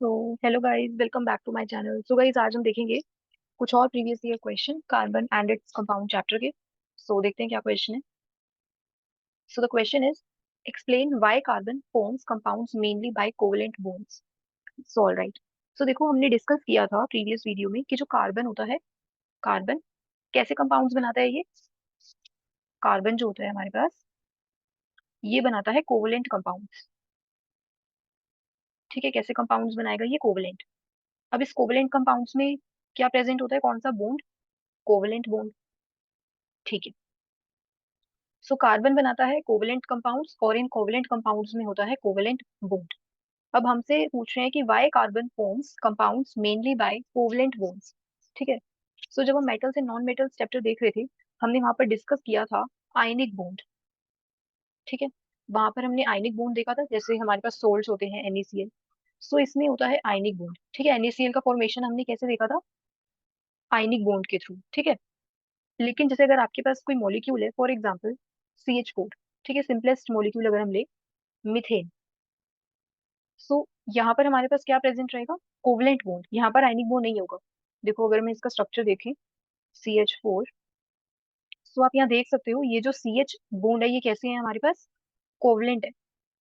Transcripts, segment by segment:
तो hello guys, welcome back to my channel. So guys, आज हम देखेंगे कुछ और previous year question carbon and its compound chapter के। सो देखते हैं क्या क्वेश्चन है। So the question is, explain why carbon forms compounds mainly by covalent bonds. So alright. So देखो, हमने डिस्कस किया था प्रीवियस वीडियो में कि जो कार्बन होता है, कार्बन कैसे कंपाउंड्स बनाता है। ये कार्बन जो होता है हमारे पास, ये बनाता है कोवलेंट कंपाउंड्स। ठीक है, कैसे कंपाउंड्स बनाएगा ये? कोवलेंट। अब इस कोवलेंट कंपाउंड्स में क्या प्रेजेंट होता है? कौन सा बॉन्ड? Covalent bond. ठीक है। सो कार्बन बनाता है कोवेलेंट कंपाउंड्स और इन कोवेलेंट कंपाउंड्स में होता है कोवेलेंट बॉन्ड। अब हमसे पूछ रहे हैं कि why carbon forms compounds mainly bye covalent bonds. ठीक है। सो जब हम metals and non metals chapter देख रहे थे, हमने वहां पर डिस्कस किया था आयनिक बॉन्ड। ठीक है। वहां पर हमने आयनिक बॉन्ड देखा था, जैसे हमारे पास सोल्ट्स होते हैं NaCl। सो इसमें होता है आयनिक बॉन्ड। ठीक है, NaCl का फॉर्मेशन हमने कैसे देखा था? आयनिक बॉन्ड के थ्रू। ठीक है। लेकिन जैसे अगर आपके पास कोई मॉलिक्यूल है, फॉर एग्जाम्पल CH4। ठीक है, सिंपलेस्ट मॉलिक्यूल अगर हम ले, मीथेन। सो यहाँ पर हमारे पास क्या प्रेजेंट रहेगा? Covalent bond. यहाँ पर आयनिक बॉन्ड नहीं होगा। देखो, अगर मैं इसका स्ट्रक्चर देखें, CH4। सो आप यहाँ देख सकते हो, ये जो CH बॉन्ड है ये कैसे है हमारे पास? कोवलेंट है।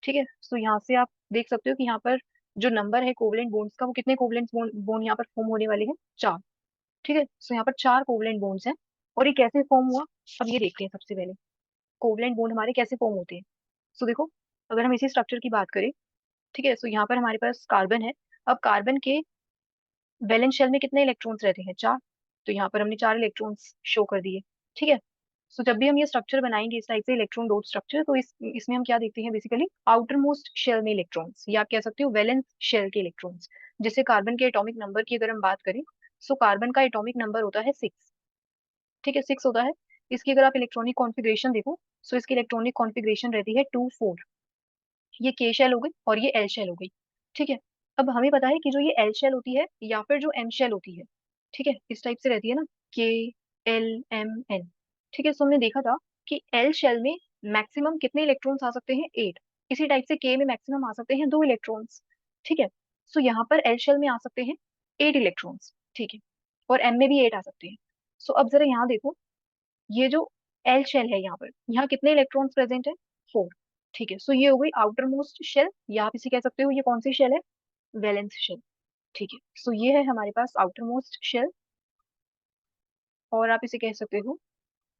ठीक है। सो यहाँ से आप देख सकते हो कि यहाँ पर जो नंबर है कोवलेंट बॉन्ड्स का, वो कितने कोवलेंट बॉन्ड यहाँ पर फॉर्म होने वाले हैं? 4। ठीक है। सो यहाँ पर 4 कोवलेंट बॉन्ड्स हैं। और ये कैसे फॉर्म हुआ? अब ये देखते हैं सबसे पहले, कोवलेंट बॉन्ड हमारे कैसे फॉर्म होते हैं। सो देखो, अगर हम इसी स्ट्रक्चर की बात करें, ठीक है, सो यहाँ पर हमारे पास कार्बन है। अब कार्बन के वैलेंस शेल में कितने इलेक्ट्रॉन्स रहते हैं? 4। तो यहाँ पर हमने 4 इलेक्ट्रॉन्स शो कर दिए। ठीक है। सो जब भी हम ये स्ट्रक्चर बनाएंगे इस टाइप से इलेक्ट्रॉन डॉट स्ट्रक्चर, तो इसमें हम क्या देखते हैं? बेसिकली आउटर मोस्ट शेल में इलेक्ट्रॉन्स, या आप कह सकते हो वैलेंस शेल के इलेक्ट्रॉन्स। जैसे कार्बन के एटॉमिक नंबर की अगर हम बात करें, सो कार्बन का एटॉमिक नंबर होता है 6। ठीक है, 6 होता है। इसकी अगर आप इलेक्ट्रॉनिक कॉन्फ़िगरेशन देखो, सो इसकी इलेक्ट्रॉनिक कॉन्फ़िगरेशन रहती है 2 4। ये के शेल हो गई और ये एल शेल हो गई। ठीक है। अब हमें पता है कि जो ये एल शेल होती है या फिर जो एम शेल होती है, ठीक है, इस टाइप से रहती है ना, KLMN। ठीक है। सो हमने देखा था कि एल शेल में मैक्सिमम कितने इलेक्ट्रॉन्स आ सकते हैं? 8। इसी टाइप से के में मैक्सिमम आ सकते हैं 2 इलेक्ट्रॉन्स। ठीक है। सो यहाँ पर एल शेल में आ सकते हैं 8 इलेक्ट्रॉन्स। ठीक है। और एम में भी 8 आ सकते हैं। सो अब जरा यहाँ देखो, ये जो एल शेल है यहाँ पर, यहाँ कितने इलेक्ट्रॉन्स प्रेजेंट है? 4। ठीक है। सो ये हो गई आउटर मोस्ट शेल, या आप इसे कह सकते हो ये कौन सी शेल है? Valence shell. ठीक है। सो ये है हमारे पास आउटर मोस्ट शेल, और आप इसे कह सकते हो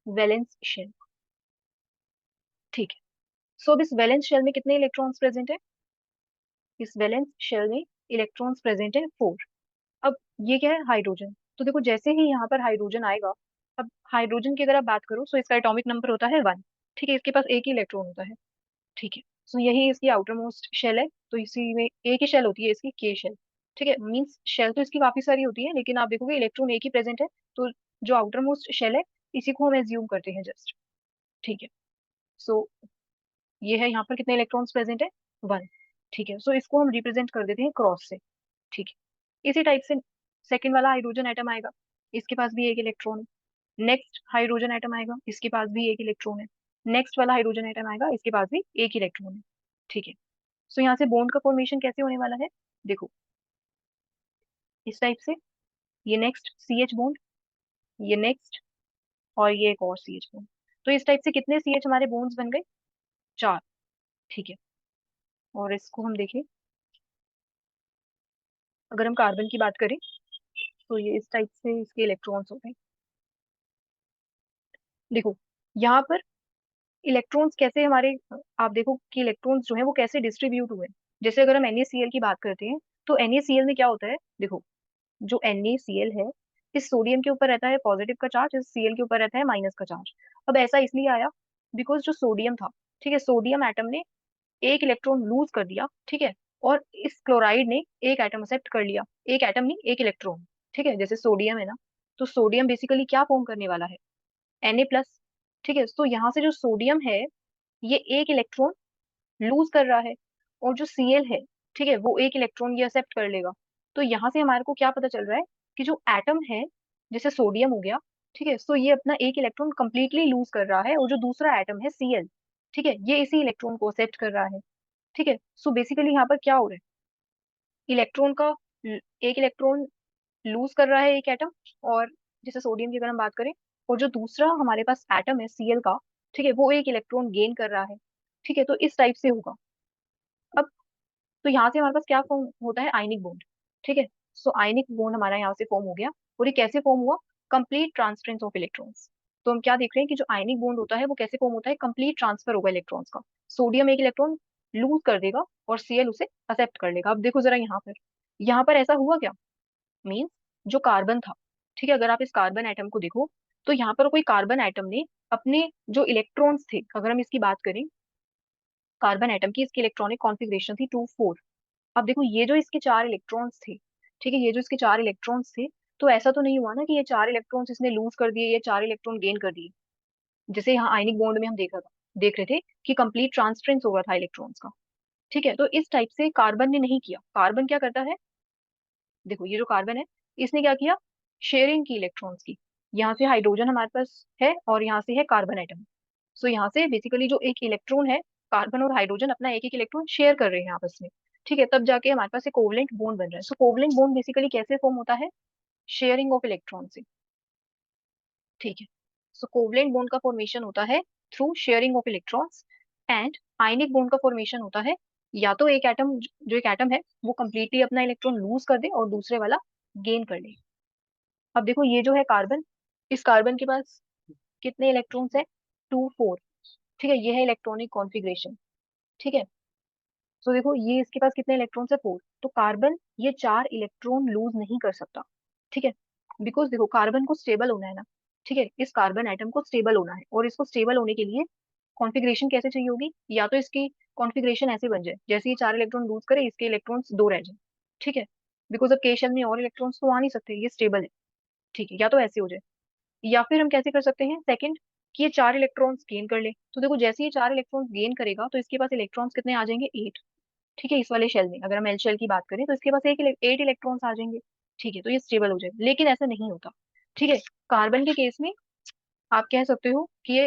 वैलेंस शेल। ठीक है। सो अब इस वैलेंस शेल में कितने इलेक्ट्रॉन्स प्रेजेंट है? इस वैलेंस शेल में इलेक्ट्रॉन्स प्रेजेंट है 4। अब ये क्या है? हाइड्रोजन। तो देखो, जैसे ही यहाँ पर हाइड्रोजन आएगा, अब हाइड्रोजन की अगर आप बात करो, सो इसका एटॉमिक नंबर होता है 1। ठीक है, इसके पास एक ही इलेक्ट्रॉन होता है। ठीक है। सो यही इसकी आउटर मोस्ट शेल है। तो इसी में एक ही शेल होती है इसकी, के शेल। ठीक है, मीन्स शेल तो इसकी काफी सारी होती है, लेकिन आप देखोगे इलेक्ट्रॉन एक ही प्रेजेंट है। तो जो आउटर मोस्ट शेल है, इसी को हम एज्यूम करते हैं जस्ट। ठीक है। सो ये है, यहाँ पर कितने इलेक्ट्रॉन्स प्रेजेंट है? 1। ठीक है। सो इसको हम रिप्रेजेंट कर देते हैं क्रॉस से। ठीक है। इसी टाइप से सेकंड वाला हाइड्रोजन एटम आएगा, इसके पास भी एक इलेक्ट्रॉन है। नेक्स्ट हाइड्रोजन एटम आएगा, इसके पास भी एक इलेक्ट्रॉन है। नेक्स्ट वाला हाइड्रोजन एटम आएगा, इसके पास भी एक इलेक्ट्रॉन है। ठीक है। सो यहाँ से बॉन्ड का फॉर्मेशन कैसे होने वाला है? देखो, इस टाइप से, ये नेक्स्ट CH बॉन्ड, ये नेक्स्ट, और ये एक और CH बॉन्ड। तो इस टाइप से कितने CH हमारे बॉन्ड्स बन गए? 4। ठीक है। और इसको हम देखें, अगर हम कार्बन की बात करें, तो ये इस टाइप से इसके इलेक्ट्रॉन्स हो गए। देखो, यहाँ पर इलेक्ट्रॉन्स कैसे हमारे, आप देखो कि इलेक्ट्रॉन्स जो है वो कैसे डिस्ट्रीब्यूट हुए। जैसे अगर हम NaCl की बात करते हैं, तो NaCl में क्या होता है? देखो, जो NaCl है, इस सोडियम के ऊपर रहता है पॉजिटिव का चार्ज, इस Cl के ऊपर रहता है माइनस का चार्ज। अब ऐसा इसलिए आया बिकॉज जो सोडियम था, ठीक है, सोडियम एटम ने एक इलेक्ट्रॉन लूज कर दिया। ठीक है। और इस क्लोराइड ने एक एटम एक्सेप्ट कर लिया। एक एटम नहीं, एक इलेक्ट्रॉन। ठीक है, जैसे सोडियम है ना, तो सोडियम बेसिकली क्या फॉर्म करने वाला है? Na+। ठीक है। तो यहाँ से जो सोडियम है, ये एक इलेक्ट्रॉन लूज कर रहा है, और जो Cl है, ठीक है, वो एक इलेक्ट्रॉन ये एक्सेप्ट कर लेगा। तो यहाँ से हमारे को क्या पता चल रहा है कि जो एटम है, जैसे सोडियम हो गया, ठीक है, तो ये अपना एक इलेक्ट्रॉन कंप्लीटली लूज कर रहा है, और जो दूसरा एटम है Cl, ठीक है, ये इसी इलेक्ट्रॉन को एक्सेप्ट कर रहा है। ठीक है। सो बेसिकली यहाँ पर क्या हो रहा है? इलेक्ट्रॉन का एक इलेक्ट्रॉन लूज कर रहा है एक एटम, और जैसे सोडियम की अगर हम बात करें, और जो दूसरा हमारे पास एटम है Cl का, ठीक है, वो एक इलेक्ट्रॉन गेन कर रहा है। ठीक है, तो इस टाइप से होगा। अब तो यहाँ से हमारे पास क्या फॉर्म होता है, आयनिक बॉन्ड। ठीक है, सो आयनिक बॉन्ड हमारा यहाँ से फॉर्म हो गया। और ये कैसे फॉर्म हुआ, कंप्लीट ट्रांसफरेंस ऑफ इलेक्ट्रॉन्स। तो हम क्या देख रहे हैं कि जो आयनिक बॉन्ड होता है वो कैसे फॉर्म होता है, कंप्लीट ट्रांसफर होगा इलेक्ट्रॉन्स का। सोडियम एक इलेक्ट्रॉन लूज कर देगा और Cl उसे एक्सेप्ट कर लेगा। अब देखो जरा यहाँ पर ऐसा हुआ क्या, मीन्स जो कार्बन था, ठीक है, अगर आप इस कार्बन एटम को देखो, तो यहाँ पर कोई कार्बन एटम ने अपने जो इलेक्ट्रॉन्स थे, अगर हम इसकी बात करें, कार्बन एटम की इसकी इलेक्ट्रॉनिक कॉन्फ़िगरेशन थी 2 4। अब देखो ये जो इसके 4 इलेक्ट्रॉन्स थे, ठीक है, ये जो इसके 4 इलेक्ट्रॉन्स थे, तो ऐसा तो नहीं हुआ ना कि ये 4 इलेक्ट्रॉन्स इसने लूज कर दिए, ये 4 इलेक्ट्रॉन गेन कर दिए। जैसे यहाँ आयनिक बॉन्ड में हम देख रहे थे कि कंप्लीट ट्रांसफरेंस हो रहा था इलेक्ट्रॉन्स का। ठीक है, तो इस टाइप से कार्बन ने नहीं किया। कार्बन क्या करता है, देखो ये जो कार्बन है, इसने क्या किया, शेयरिंग की इलेक्ट्रॉन्स की। यहाँ से हाइड्रोजन हमारे पास है और यहाँ से है कार्बन एटम। सो यहाँ से बेसिकली जो एक इलेक्ट्रॉन है, कार्बन और हाइड्रोजन अपना एक एक इलेक्ट्रॉन शेयर कर रहे हैं आपस में। ठीक है, तब जाके हमारे पास एक कोवलेंट बॉन्ड बन रहा है। सो कोवलेंट बॉन्ड बेसिकली कैसे फॉर्म होता है, शेयरिंग ऑफ इलेक्ट्रॉन से। ठीक है, सो कोवलेंट बॉन्ड का फॉर्मेशन होता है through sharing of electrons. And ionic bond का फॉर्मेशन होता है, या तो एक एटम, जो एक एटम है वो कंप्लीटली अपना इलेक्ट्रॉन लूज कर दे और दूसरे वाला गेन कर ले। अब देखो ये जो है कार्बन, इस कार्बन के पास कितने इलेक्ट्रॉन्स है, 2 4। ठीक है, ये है इलेक्ट्रॉनिक कॉन्फ़िगरेशन। ठीक है, तो देखो ये इसके पास कितने इलेक्ट्रॉन्स है, 4। तो कार्बन ये 4 इलेक्ट्रॉन लूज नहीं कर सकता। ठीक है, बिकॉज देखो कार्बन को स्टेबल होना है ना। ठीक है, इस कार्बन एटम को स्टेबल होना है, और इसको स्टेबल होने के लिए कॉन्फ़िगरेशन कैसे चाहिए होगी, या तो इसकी कॉन्फ़िगरेशन ऐसे बन जाए, जैसे ये 4 इलेक्ट्रॉन लूज करे, इसके इलेक्ट्रॉन्स 2 रह जाए। ठीक है, बिकॉज अब के शेल में और इलेक्ट्रॉन्स तो आ नहीं सकते, ये स्टेबल है। ठीक है, या तो ऐसे हो जाए, या फिर हम कैसे कर सकते हैं सेकंड, कि ये 4 इलेक्ट्रॉन्स गेन कर ले। तो देखो जैसे ये 4 इलेक्ट्रॉन्स गेन करेगा तो इसके पास इलेक्ट्रॉन्स कितने आ जाएंगे, 8। ठीक है, इस वाले शेल में अगर हम एल शेल की बात करें तो इसके पास 8 इलेक्ट्रॉन्स आ जाएंगे। ठीक है, तो ये स्टेबल हो जाएगा, लेकिन ऐसा नहीं होता। ठीक है, कार्बन के केस में आप कह सकते हो कि ये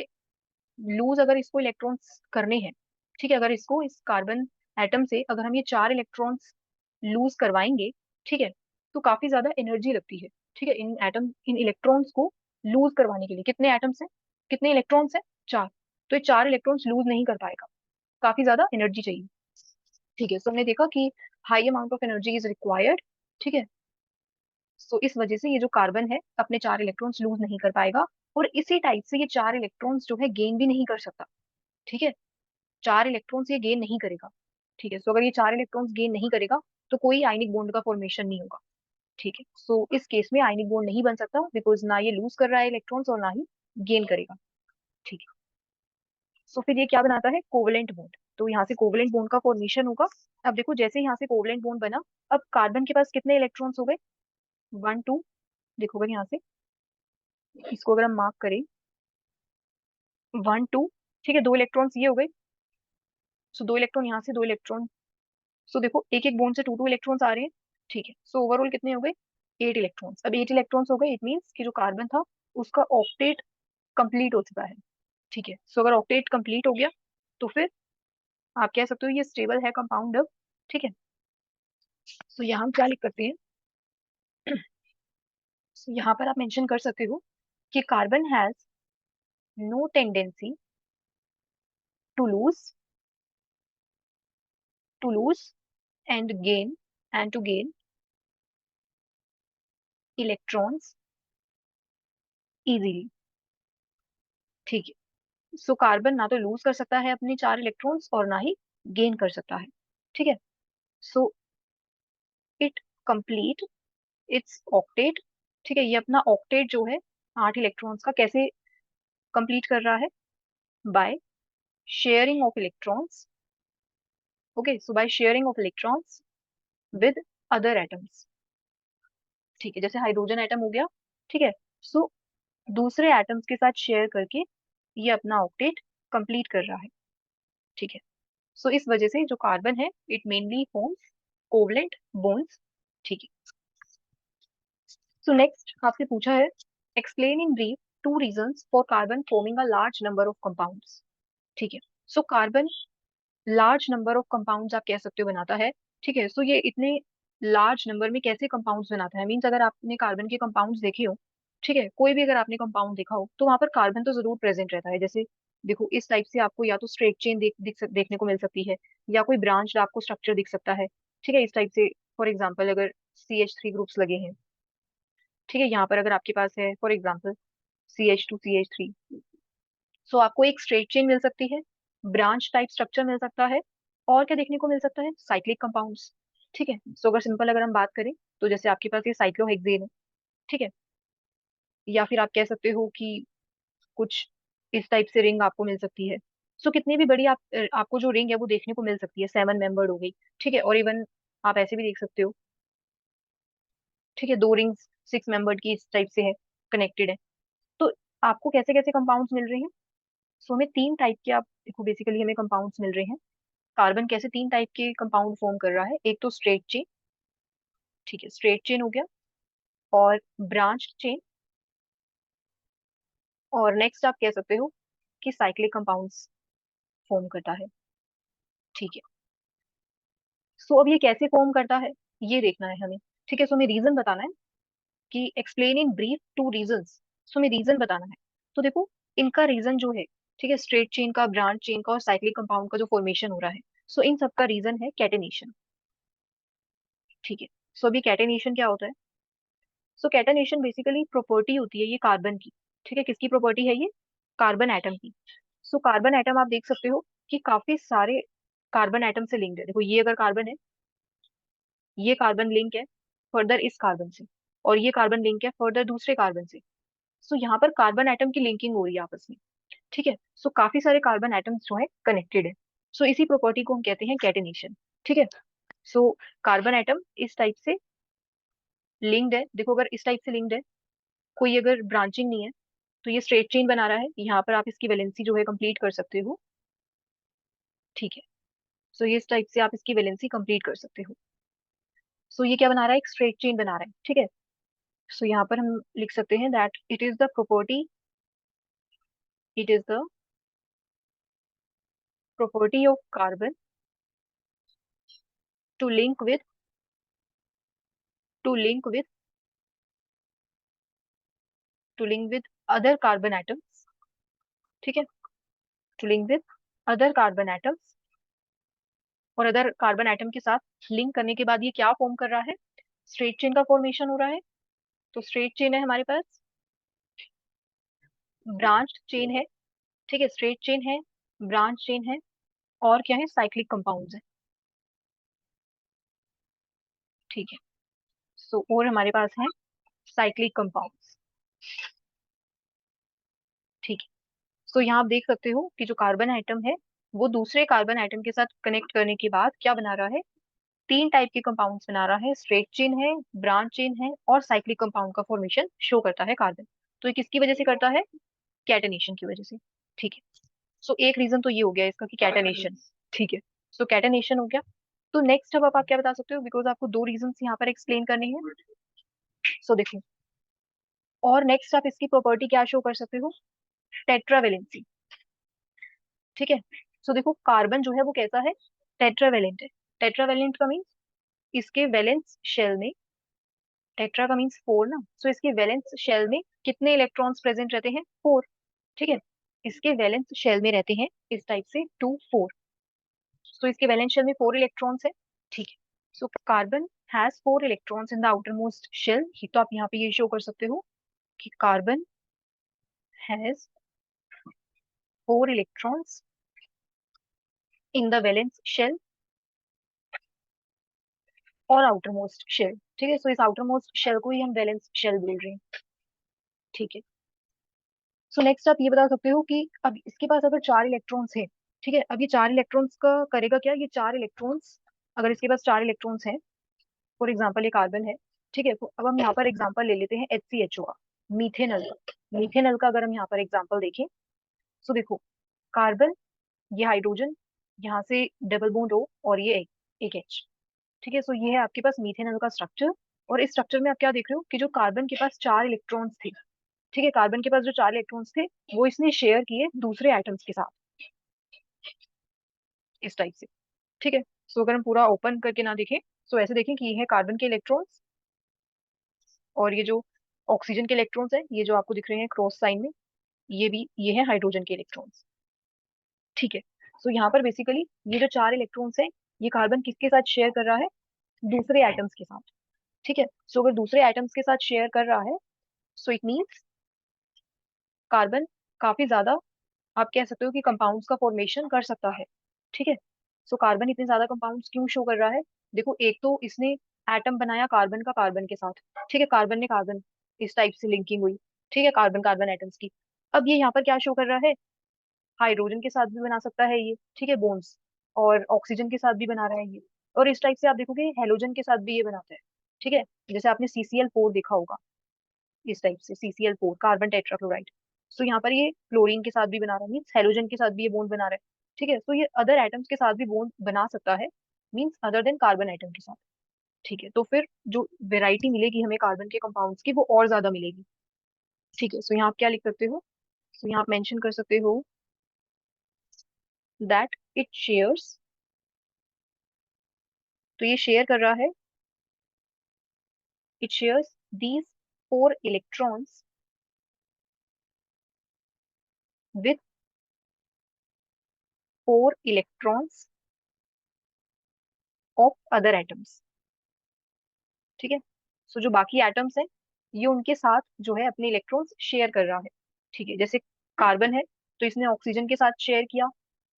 लूज अगर इसको इलेक्ट्रॉन्स करने हैं, ठीक है, अगर इसको इस कार्बन एटम से अगर हम ये 4 इलेक्ट्रॉन्स लूज करवाएंगे, ठीक है, तो काफी ज्यादा एनर्जी लगती है। ठीक है, इन इलेक्ट्रॉन्स को लूज करवाने के लिए कितने एटम्स हैं, कितने इलेक्ट्रॉन्स हैं, 4। तो ये 4 इलेक्ट्रॉन्स लूज नहीं कर पाएगा, काफी ज्यादा एनर्जी चाहिए। ठीक है, सो हमने देखा कि high amount of energy is required. ठीक है, सो इस वजह से ये जो कार्बन है अपने 4 इलेक्ट्रॉन्स लूज नहीं कर पाएगा, और इसी टाइप से ये 4 इलेक्ट्रॉन्स जो है गेन भी नहीं कर सकता। ठीक है, 4 इलेक्ट्रॉन्स ये गेन नहीं करेगा। ठीक है, सो अगर ये 4 इलेक्ट्रॉन्स गेन नहीं करेगा तो कोई आयनिक बॉन्ड का फॉर्मेशन नहीं होगा। ठीक है, सो इस केस में आयनिक बॉन्ड नहीं बन सकता, बिकॉज ना ये लूज कर रहा है इलेक्ट्रॉन्स और ना ही गेन करेगा। ठीक है, सो फिर ये क्या बनाता है, कोवलेंट बॉन्ड। तो यहाँ से कोवलेंट बॉन्ड का फॉर्मेशन होगा। अब देखो जैसे यहाँ से कोवलेंट बॉन्ड बना, अब कार्बन के पास कितने इलेक्ट्रॉन्स हो गए, 1 2। देखो अगर यहाँ से इसको अगर हम मार्क करें, 1 2। ठीक है, 2 इलेक्ट्रॉन्स ये हो गए। सो 2 इलेक्ट्रॉन यहाँ से, 2 इलेक्ट्रॉन। सो देखो एक एक बॉन्ड से 2 2 इलेक्ट्रॉन्स आ रहे हैं। ठीक है, सो ओवरऑल कितने हो गए, 8 इलेक्ट्रॉन्स। अब 8 इलेक्ट्रॉन्स हो गए, इट मीन्स कि जो कार्बन था उसका ऑक्टेट कंप्लीट हो चुका है। ठीक है, सो अगर ऑक्टेट कंप्लीट हो गया तो फिर आप कह सकते हो ये स्टेबल है कंपाउंड अब। ठीक है, सो यहाँ हम क्या लिख सकते हैं, सो यहाँ पर आप मेंशन कर सकते हो कि carbon has no tendency to lose to lose and to gain electrons easily. ठीक है, सो कार्बन ना तो लूज कर सकता है अपने 4 इलेक्ट्रॉन्स और ना ही गेन कर सकता है। ठीक है, so it complete it's octet. ठीक है, ये अपना ऑक्टेट जो है 8 इलेक्ट्रॉन्स का कैसे कंप्लीट कर रहा है, by sharing of electrons. Okay, so by sharing of electrons with other atoms. ठीक है, जैसे हाइड्रोजन एटम हो गया। ठीक है, सो दूसरे एटम्स के साथ शेयर करके ये अपना ऑक्टेट कंप्लीट कर रहा है। ठीक है, सो इस वजह से जो कार्बन है it mainly forms covalent bonds. ठीक है, सो नेक्स्ट आपसे पूछा है, explain in brief 2 reasons for carbon forming a large number of compounds. ठीक है, so carbon large number of compounds आप कह सकते हो बनाता है। ठीक है, सो ये इतने लार्ज नंबर में कैसे कंपाउंड्स बनाता है, मीन्स अगर आपने कार्बन के कंपाउंड्स देखे हो, ठीक है, कोई भी अगर आपने कंपाउंड देखा हो तो वहां पर कार्बन तो जरूर प्रेजेंट रहता है। जैसे देखो इस टाइप से आपको या तो स्ट्रेट चेन देखने को मिल सकती है, या कोई ब्रांच आपको स्ट्रक्चर दिख सकता है, ठीक है, इस टाइप से। फॉर एग्जाम्पल अगर CH3 ग्रुप्स लगे हैं, ठीक है, यहाँ पर अगर आपके पास है फॉर एग्जाम्पल CH2 CH3, सो आपको एक स्ट्रेट चेन मिल सकती है, ब्रांच टाइप स्ट्रक्चर मिल सकता है, और क्या देखने को मिल सकता है, साइक्लिक कंपाउंड्स। ठीक है, सो अगर सिंपल अगर हम बात करें तो जैसे आपके पास ये साइक्लोहेक्सेन है, ठीक है, या फिर आप कह सकते हो कि कुछ इस टाइप से रिंग आपको मिल सकती है। सो कितनी भी बड़ी आपको जो रिंग है वो देखने को मिल सकती है, 7 मेंबर्ड हो गई, ठीक है, और इवन आप ऐसे भी देख सकते हो, ठीक है, 2 रिंग्स 6 मेंबर्ड की इस टाइप से है, कनेक्टेड है। तो आपको कैसे कैसे कंपाउंड्स मिल रहे हैं? सो हमें 3 टाइप के, आप देखो बेसिकली हमें कंपाउंड्स मिल रहे हैं। कार्बन कैसे 3 टाइप के कंपाउंड फॉर्म कर रहा है, एक तो स्ट्रेट चेन, ठीक है, स्ट्रेट चेन हो गया, और ब्रांच चेन, और नेक्स्ट आप कह सकते हो कि साइक्लिक कंपाउंड्स फॉर्म करता है। ठीक है, सो अब ये कैसे फॉर्म करता है ये देखना है हमें। ठीक है, सो हमें रीजन बताना है कि एक्सप्लेन इन ब्रीफ 2 रीजंस। सो हमें रीजन बताना है। तो देखो इनका रीजन जो है, ठीक है, स्ट्रेट चेन का, ब्रांच चेन का और साइक्लिक कंपाउंड का जो फॉर्मेशन हो रहा है, सो इन सबका रीजन है कैटेनेशन। ठीक है, सो अभी कैटेनेशन क्या होता है? सो कैटेनेशन बेसिकली प्रॉपर्टी होती है ये कार्बन की। ठीक है, किसकी प्रॉपर्टी है ये? कार्बन एटम की। सो कार्बन एटम आप देख सकते हो कि काफी सारे कार्बन एटम से लिंक्ड है। देखो ये अगर कार्बन है, ये कार्बन लिंक है फर्दर इस कार्बन से, और ये कार्बन लिंक है फर्दर दूसरे कार्बन से। सो यहाँ पर कार्बन एटम की लिंकिंग हो रही है आपस में। ठीक है, सो काफी सारे कार्बन एटम्स जो है कनेक्टेड है। सो इसी प्रॉपर्टी को हम कहते हैं कैटेनेशन। ठीक है, सो कार्बन एटम इस टाइप से लिंक्ड है। देखो अगर इस टाइप से लिंक्ड है, कोई अगर ब्रांचिंग नहीं है, तो ये स्ट्रेट चेन बना रहा है, यहाँ पर आप इसकी वैलेंसी जो है कंप्लीट कर सकते हो। ठीक है, सो ये इस टाइप से आप इसकी वैलेंसी कंप्लीट कर सकते हो। सो ये क्या बना रहा है? एक स्ट्रेट चेन बना रहा है। ठीक है, सो यहाँ पर हम लिख सकते हैं that it is the property of carbon to link with to link with to link with other carbon atoms. ठीक है, to link with other carbon atoms, और अदर कार्बन एटम के साथ लिंक करने के बाद ये क्या फॉर्म कर रहा है? स्ट्रेट चेन का फॉर्मेशन हो रहा है। तो स्ट्रेट चेन है हमारे पास, ब्रांच चेन है, ठीक है, स्ट्रेट चेन है, ब्रांच चेन है, और क्या है? साइक्लिक कंपाउंड्स है। ठीक है, सो और हमारे पास है साइक्लिक कंपाउंड्स। ठीक है, सो यहाँ आप देख सकते हो कि जो कार्बन एटम है वो दूसरे कार्बन एटम के साथ कनेक्ट करने के बाद क्या बना रहा है? 3 टाइप के कंपाउंड्स बना रहा है, स्ट्रेट चेन है, ब्रांच चेन है, और साइक्लिक कंपाउंड का फॉर्मेशन शो करता है कार्बन। तो ये किसकी वजह से करता है? कैटेनेशन की वजह से। ठीक है, सो एक रीजन तो ये हो गया इसका कि कैटेनेशन। ठीक है, सो कैटेनेशन हो गया। तो नेक्स्ट अब आप क्या बता सकते हो, बिकॉज आपको 2 रीजन यहाँ पर एक्सप्लेन करने हैं। सो देखो, और नेक्स्ट आप इसकी प्रॉपर्टी क्या शो कर सकते हो? टेट्रावेलेंसी। ठीक है, सो देखो कार्बन जो है वो कैसा है? टेट्रावेलेंट है। टेट्रावेलेंट का मीन्स इसके वैलेंस शेल में, टेट्रा का मीन्स 4 ना, सो इसके वैलेंस शेल में कितने इलेक्ट्रॉन्स प्रेजेंट रहते हैं? 4। ठीक है, इसके वैलेंस शेल में रहते हैं इस टाइप से 2 4। सो इसके वैलेंस शेल में 4 इलेक्ट्रॉन्स है। ठीक है, so carbon has 4 electrons in the outermost shell. तो आप यहाँ पे ये शो कर सकते हो कि carbon has 4 electrons in the valence shell और आउटर मोस्ट शेल। ठीक है, सो इस आउटर मोस्ट शेल को ही हम वैलेंस शेल बोल रहे हैं। ठीक है, सो नेक्स्ट आप ये बता सकते हो कि अब इसके पास अगर 4 इलेक्ट्रॉन्स है, ठीक है, अब ये 4 इलेक्ट्रॉन्स का करेगा क्या? ये 4 इलेक्ट्रॉन्स, अगर इसके पास 4 इलेक्ट्रॉन्स हैं, फॉर एग्जाम्पल ये कार्बन है, ठीक है, तो अब हम यहाँ पर एग्जाम्पल ले लेते हैं HCHO का, मीथेनल का। मीथेनल का अगर हम यहाँ पर एग्जाम्पल देखें, सो देखो कार्बन, ये हाइड्रोजन, यहाँ से डबल बॉन्ड O, और ये एक H। ठीक है, सो ये है आपके पास मीथेनल का स्ट्रक्चर। और इस स्ट्रक्चर में आप क्या देख रहे हो कि जो कार्बन के पास 4 इलेक्ट्रॉन्स थे, ठीक है, कार्बन के पास जो 4 इलेक्ट्रॉन्स थे वो इसने शेयर किए दूसरे एटम्स के साथ, इस टाइप से। ठीक है, सो अगर हम पूरा ओपन करके ना देखें, तो ऐसे देखें कि ये है कार्बन के इलेक्ट्रॉन्स, और ये जो ऑक्सीजन के इलेक्ट्रॉन्स हैं, ये जो आपको दिख रहे हैं क्रॉस साइन में, ये है हाइड्रोजन के इलेक्ट्रॉन्स। ठीक है। सो यहाँ पर बेसिकली ये जो चार इलेक्ट्रॉन्स हैं, ये कार्बन किसके साथ शेयर कर रहा है? दूसरे एटम्स के साथ। ठीक है। सो अगर दूसरे एटम्स के साथ शेयर कर रहा है, सो इट मीन्स कार्बन काफी ज्यादा, आप कह सकते हो कि कंपाउंड्स का फॉर्मेशन कर सकता है। ठीक है। सो कार्बन इतने ज्यादा कंपाउंड्स क्यों शो कर रहा है? देखो, एक तो इसने एटम बनाया कार्बन का कार्बन के साथ। ठीक है, कार्बन ने कार्बन, इस टाइप से लिंकिंग हुई। ठीक है, कार्बन कार्बन एटम्स की। अब ये यहाँ पर क्या शो कर रहा है? हाइड्रोजन के साथ भी बना सकता है ये, ठीक है, बोन्स, और ऑक्सीजन के साथ भी बना रहा है ये। और इस टाइप से आप देखोगे हेलोजन के साथ भी ये बनाता है। ठीक है, जैसे आपने CCl4 देखा होगा, इस टाइप से CCl4, कार्बन टेट्राक्लोराइड। सो यहाँ पर ये क्लोरीन के साथ भी बना रहा है, मीन्स हेलोजन के साथ भी ये बॉन्ड बना रहा है। ठीक है, सो ये अदर एटम्स के साथ भी बॉन्ड बना सकता है, means other than carbon atom के साथ। ठीक है, तो फिर जो वेराइटी मिलेगी हमें कार्बन के कंपाउंड्स की, वो और ज्यादा मिलेगी। ठीक है, सो यहाँ आप क्या लिख सकते हो? सो यहाँ आप मेंशन कर सकते हो दैट इट शेयर्स, तो ये शेयर कर रहा है, it shares these 4 electrons with 4 electrons of other atoms. ठीक है, सो जो बाकी एटम्स हैं, ये उनके साथ जो है अपने इलेक्ट्रॉन्स शेयर कर रहा है। ठीक है, जैसे कार्बन है, तो इसने ऑक्सीजन के साथ शेयर किया।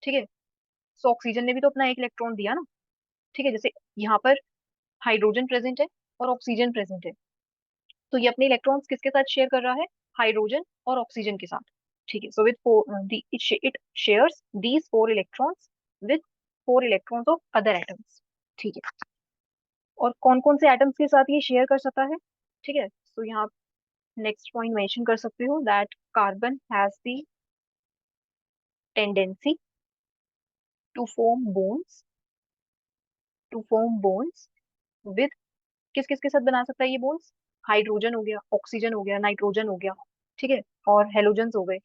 ठीक है, सो ऑक्सीजन ने भी तो अपना एक इलेक्ट्रॉन दिया ना। ठीक है, जैसे यहाँ पर हाइड्रोजन प्रेजेंट है और ऑक्सीजन प्रेजेंट है, तो ये अपने इलेक्ट्रॉन्स किसके साथ शेयर कर रहा है? हाइड्रोजन और ऑक्सीजन के साथ। ठीक है, so with four it shares these 4 electrons with 4 electrons of other atoms. ठीक है, और कौन कौन से एटम्स के साथ ये शेयर कर सकता है? ठीक है, सो यहाँ नेक्स्ट पॉइंट मेंशन कर सकते हो that carbon has the tendency to form bonds, to form bonds with, किस किस के साथ बना सकता है ये बोन्स? हाइड्रोजन हो गया, ऑक्सीजन हो गया, नाइट्रोजन हो गया, ठीक है, और हेलोजन्स हो गए।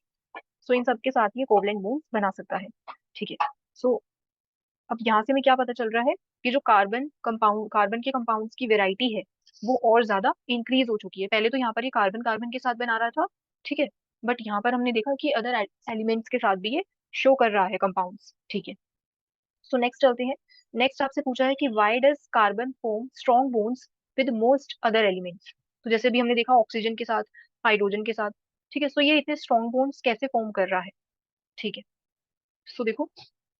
सो इन सबके साथ ये कोवलेंट बोन्स बना सकता है। ठीक है, सो अब यहाँ से हमें क्या पता चल रहा है कि जो कार्बन के कंपाउंड्स की वेराइटी है, वो और ज्यादा इंक्रीज हो चुकी है। पहले तो यहाँ पर ये कार्बन कार्बन के साथ बना रहा था, ठीक है, बट यहाँ पर हमने देखा कि अदर एलिमेंट्स के साथ भी ये शो कर रहा है कंपाउंड्स। ठीक है, सो नेक्स्ट चलते हैं। नेक्स्ट आपसे पूछा है कि why does carbon form strong bonds with most other elements. तो जैसे भी हमने देखा ऑक्सीजन के साथ, हाइड्रोजन के साथ। ठीक है, सो ये इतने स्ट्रॉन्ग बॉन्ड्स कैसे फॉर्म कर रहा है? ठीक है, सो देखो,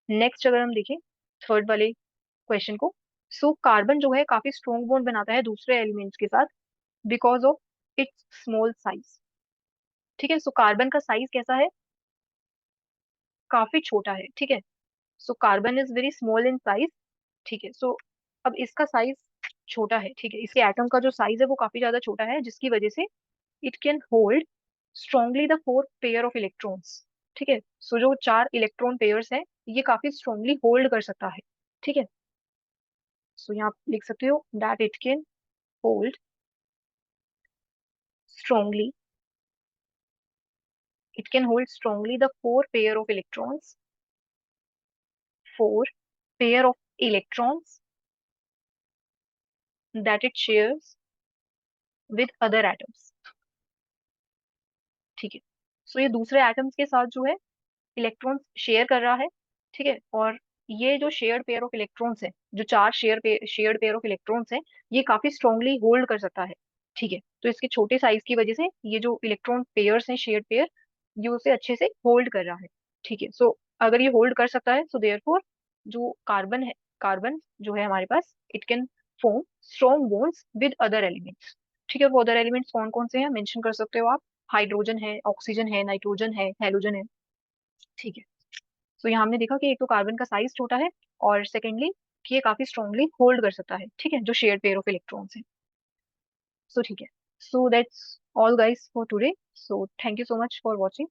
नेक्स्ट अगर हम देखें थर्ड वाले क्वेश्चन को, सो कार्बन जो है काफी स्ट्रॉन्ग बॉन्ड बनाता है दूसरे एलिमेंट्स के साथ because of its small size. ठीक है, सो कार्बन का साइज कैसा है? काफी छोटा है। ठीक है, so carbon is very small in size. ठीक है, सो अब इसका साइज छोटा है, ठीक है, इसके एटम का जो साइज है वो काफी ज्यादा छोटा है, जिसकी वजह से it can hold strongly the 4 pair of electrons. ठीक है, सो जो 4 इलेक्ट्रॉन पेयर्स है, ये काफी स्ट्रॉन्गली होल्ड कर सकता है। ठीक है, सो यहाँ आप लिख सकते हो that it can hold strongly, it can hold strongly the 4 pair of electrons, 4 pair of electrons that it shares with other atoms। ठीक है, सो ये दूसरे एटम्स के साथ जो है इलेक्ट्रॉन्स शेयर कर रहा है। ठीक है, और ये जो शेयर्ड पेयर ऑफ इलेक्ट्रॉन्स है, जो 4 शेयर्ड पेयर ऑफ इलेक्ट्रॉन्स है, ये काफी स्ट्रांगली होल्ड कर सकता है। ठीक है, तो इसके छोटे साइज की वजह से ये जो इलेक्ट्रॉन पेयर्स हैं, शेयर्ड पेयर, ये उसे अच्छे से होल्ड कर रहा है। ठीक है, सो अगर ये होल्ड कर सकता है, सो देयरफॉर जो कार्बन है, कार्बन जो है हमारे पास, it can form strong bonds with other elements. ठीक है, वो अदर एलिमेंट्स कौन कौन से हैं मेंशन कर सकते हो आप? हाइड्रोजन है, ऑक्सीजन है, नाइट्रोजन है, हेलोजन है। ठीक है, तो यहाँ हमने देखा कि एक तो कार्बन का साइज छोटा है, और सेकेंडली कि ये काफी स्ट्रांगली होल्ड कर सकता है, ठीक है, जो शेयर्ड पेयर ऑफ इलेक्ट्रॉन्स है। सो ठीक है, so that's all guys for today. So thank you so much for watching.